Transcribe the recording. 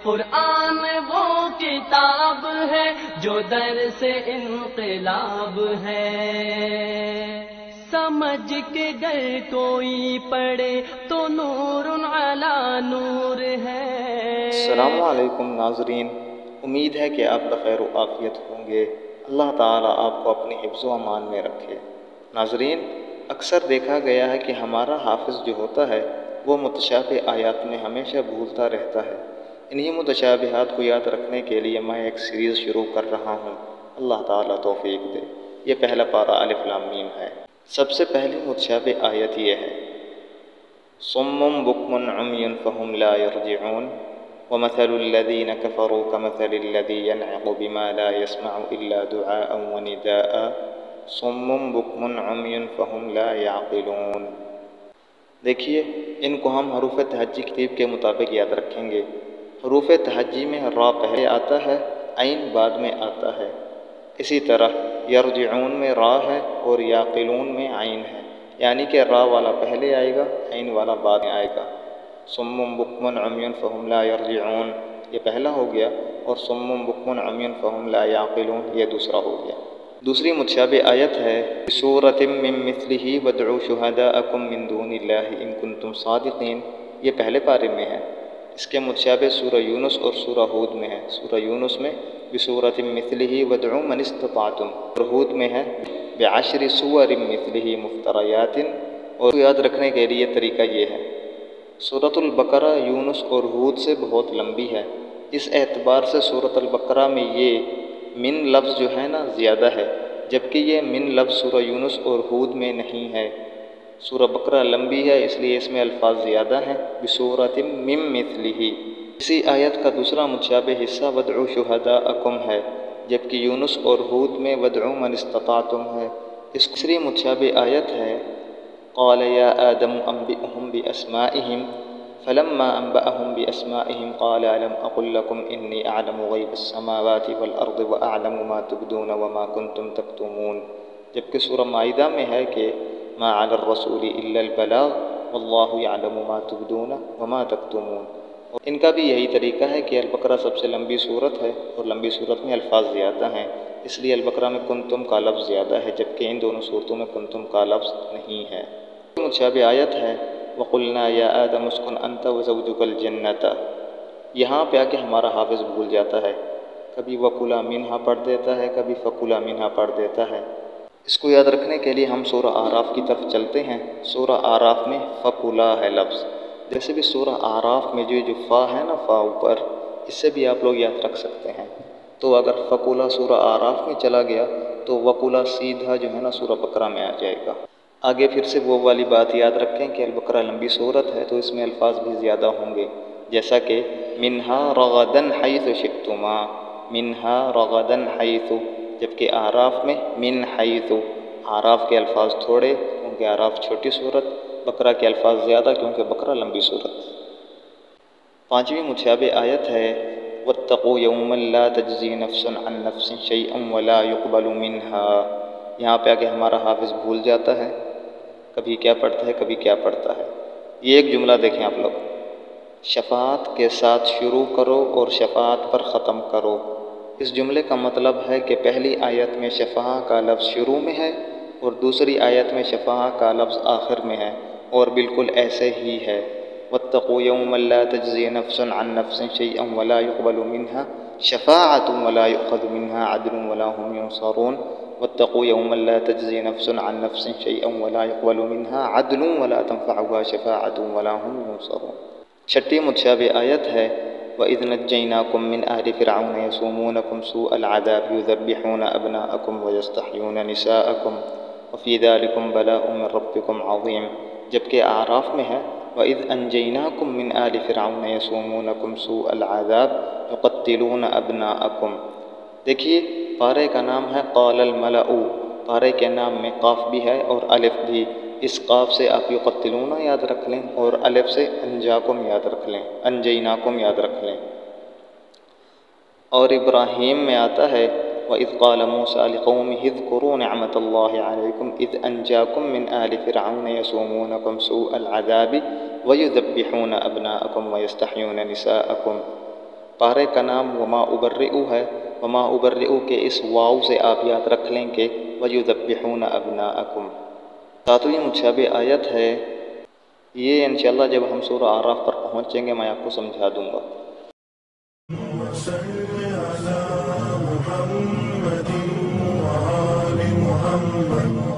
قرآن وہ کتاب ہے جو در سے انقلاب ہے، سمجھ کے گر کوئی پڑھے تو نور علی نور ہے۔ السلام علیکم ناظرین، امید ہے کہ آپ بخیر و عافیت ہوں گے۔ اللہ تعالیٰ آپ کو اپنی حفظ و امان میں رکھے۔ ناظرین، اکثر دیکھا گیا ہے کہ ہمارا حافظ جو ہوتا ہے وہ متشابہ آیات میں ہمیشہ بھولتا رہتا ہے۔ انہی متشابہات کو یاد رکھنے کے لیے میں ایک سیریز شروع کر رہا ہوں، اللہ تعالیٰ توفیق دے۔ یہ پہلا پارہ الف لام میم ہے۔ سب سے پہلی متشابہ آیت یہ ہے، صم بکم عمی فہم لا یرجعون ومثل الذین کفروا کمثل الذی ینعق بما لا یسمع الا دعاء ونداء صم بکم عمی فہم لا یعقلون۔ دیکھیے، ان کو ہم حروف تہجی ترتیب کے مطابق یاد رکھیں گے۔ حروف تہجی میں را پہلے آتا ہے، عین بعد میں آتا ہے۔ اسی طرح یرجعون میں را ہے اور یعقلون میں عین ہے، یعنی کہ را والا پہلے آئے گا، عین والا بعد میں آئے گا۔ صم بکم عمی فہم لا یرجعون یہ پہلا ہو گیا، اور صم بکم عمی فہم لا یعقلون یہ دوسرا ہو گیا۔ دوسری متشابہ آیت ہے، بِسُورَةٍ مِّن مِّثْلِهِ وَادْعُوا شُهَدَاءَكُم مِّن دُونِ اللَّهِ إِن كُنتُمْ صَادِقِينَ یہ پہلے پارے میں ہے۔ اس کے متشابہ سورہ یونس اور سورہ ہود میں ہے۔ سورہ یونس میں بِسُورَةٍ مِّثْلِهِ وَادْعُوا مَنِ اسْتَطَعْتُمْ، اور ہود میں ہے بِعَشْرِ سُوَرٍ مِّثْلِهِ مُفْتَرَيَاتٍ۔ اور یاد رکھنے کے لیے طریقہ یہ ہے، سورۃ البقرہ یونس اور ہود سے بہت لمبی ہے، اس اعتبار سے سورۃ البقرہ میں یہ من لفظ جو ہے نا زیادہ ہے، جبکہ یہ من لفظ سورہ یونس اور ہود میں نہیں ہے۔ سورہ بقرہ لمبی ہے اس لیے اس میں الفاظ زیادہ ہیں، بِسُورَةٍ مِّن مِّثْلِهِ۔ اسی آیت کا دوسرا متشابہ حصہ وَادْعُوا شُهَدَاءَكُم ہے، جبکہ یونس اور ہود میں وَادْعُوا مَنِ اسْتَطَعْتُمْ ہے۔ اس تیسری متشابہ آیت ہے، قَالَ يَا آدَمُ أَنبِئْهُم بِأَسْمَائِهِمْ فَلَمَّا أَنبَأَهُم بِأَسْمَائِهِمْ قَالَ أَلَمْ أَقُل لَّكُمْ إِنِّي أَعْلَمُ غَيْبَ السَّمَاوَاتِ وَالْأَرْضِ وَأَعْلَمُ مَا تُبْدُونَ وَمَا كُنتُمْ تَكْتُمُونَ، جبکہ سورہ مائدہ میں ہے کہ مَا عَلَى الرَّسُولِ إِلَّا الْبَلَاغُ وَاللَّهُ يَعْلَمُ مَا تُبْدُونَ وَمَا تَكْتُمُونَ۔ ان کا بھی یہی طریقہ ہے کہ البقرہ سب سے لمبی صورت ہے اور لمبی صورت میں الفاظ زیادہ ہیں، اس لیے البقرہ میں کنتم کا لفظ زیادہ ہے، جبکہ ان دونوں صورتوں میں کنتم کا لفظ نہیں ہے۔ متشابہ آیت ہے، وَقُلْنَا يَا آدَمُ اسْكُنْ أَنْتَ وَزَوْجُكَ الْجَنَّةَ۔ یہاں پہ آ کے ہمارا حافظ بھول جاتا ہے، کبھی وَكُلَا مِنْهَا پڑھ دیتا ہے، کبھی فَكُلَا مِنْهَا پڑھ دیتا ہے۔ اس کو یاد رکھنے کے لیے ہم سورہ اعراف کی طرف چلتے ہیں۔ سورہ اعراف میں فَكُلَا ہے لفظ، جیسے بھی سورہ اعراف میں جو فا ہے نا، فا اوپر، اس سے بھی آپ لوگ یاد رکھ سکتے ہیں۔ تو اگر فَكُلَا سورہ اعراف میں چلا گیا تو وَكُلَا سیدھا جو ہے نا سورہ بقرہ میں آ جائے گا۔ آگے پھر سے وہ والی بات یاد رکھیں کہ البقرہ لمبی صورت ہے تو اس میں الفاظ بھی زیادہ ہوں گے، جیسا کہ مِنْهَا رَغَدًا حَيْثُ شِئْتُمَا، مِنْهَا رَغَدًا حَيْثُ، جبکہ اعراف میں مِنْ حَيْثُ۔ اعراف کے الفاظ تھوڑے کیونکہ اعراف چھوٹی صورت، بقرہ کے الفاظ زیادہ کیونکہ بقرہ لمبی صورت۔ پانچویں متشابہ آیت ہے، وَاتَّقُوا يَوْمًا لَا تَجْزِي نَفْسٌ عَن نَفْسٍ شَيْئًا وَلَا يُقْبَلُ مِنْهَا۔ یہاں پہ آ کے ہمارا حافظ بھول جاتا ہے، کبھی کیا پڑھتا ہے کبھی کیا پڑھتا ہے۔ یہ ایک جملہ دیکھیں آپ لوگ، شفاعت کے ساتھ شروع کرو اور شفاعت پر ختم کرو۔ اس جملے کا مطلب ہے کہ پہلی آیت میں شفاعہ کا لفظ شروع میں ہے اور دوسری آیت میں شفاعہ کا لفظ آخر میں ہے، اور بالکل ایسے ہی ہے، وَاتَّقُوا يَوْمًا لَا تَجْزِي نَفْسٌ عَن نَفْسٍ شَيْئًا وَلَا يُقْبَلُ مِنْهَا شَفَاعَةٌ وَلَا يُؤْخَذُ مِنْهَا عَدْلٌ وَلَا هُمْ يُنصَرُونَ وَاتَّقُوا يَوْمًا لَا تَجْزِي نَفْسٌ عَن نَفْسٍ شَيْئًا وَلَا يُقْبَلُ مِنْهَا عَدْلٌ وَلَا تَنفَعُهَا شَفَاعَةٌ وَلَا هُمْ يُنصَرُونَ۔ چھٹی متشابہ آیت ہے، وَإِذْ نَجَّيْنَاكُم مِّنْ آلِ فِرْعَوْنَ يَسُومُونَكُمْ سُوءَ الْعَذَابِ يُذَبِّحُونَ أَبْنَاءَكُمْ وَيَسْتَحْيُونَ نِسَاءَكُمْ وَفِي ذَلِكُمْ بَلَاءٌ مِّن رَّبِّكُمْ عَظِيمٌ، جبکہ اعراف میں ہے، وَإِذْ أَنجَيْنَاكُم مِّنْ آلِ فِرْعَوْنَ يَسُومُونَكُمْ سُوءَ الْعَذَابِ يُقَتِّلُونَ أَبْنَاءَكُمْ۔ دیکھیے، پارے کا نام ہے قَالَ الْمَلَأُ، پارے کے نام میں قاف بھی ہے اور الف بھی۔ اس قاف سے آپ یقتلون یاد رکھ لیں اور الف سے انجاکم یاد رکھ لیں، انجیناکم یاد رکھ لیں۔ اور ابراہیم میں آتا ہے، وَإِذْ قَالَ مُوسَىٰ لِقَوْمِهِ اذْكُرُوا نِعْمَةَ اللَّهِ عَلَيْكُمْ إِذْ أَنْجَاكُم مِّنْ آلِ فِرْعَوْنَ يَسُومُونَكُمْ سُوءَ الْعَذَابِ وَيُذَبِّحُونَ أَبْنَاءَكُمْ وَيَسْتَحْيُونَ نِسَاءَكُمْ۔ پارے کا نام وما ابرئو ہے۔ وما ابرئو کے اس واو سے آپ یاد رکھ لیں کہ وَيُذَبِّحُونَ أَبْنَاءَكُمْ۔ 7ویں متشابہ آیت ہے، یہ انشاءاللہ جب ہم سورہ اعراف پر پہنچیں گے میں آپ کو سمجھا دوں گا۔ صل على محمد وآل محمد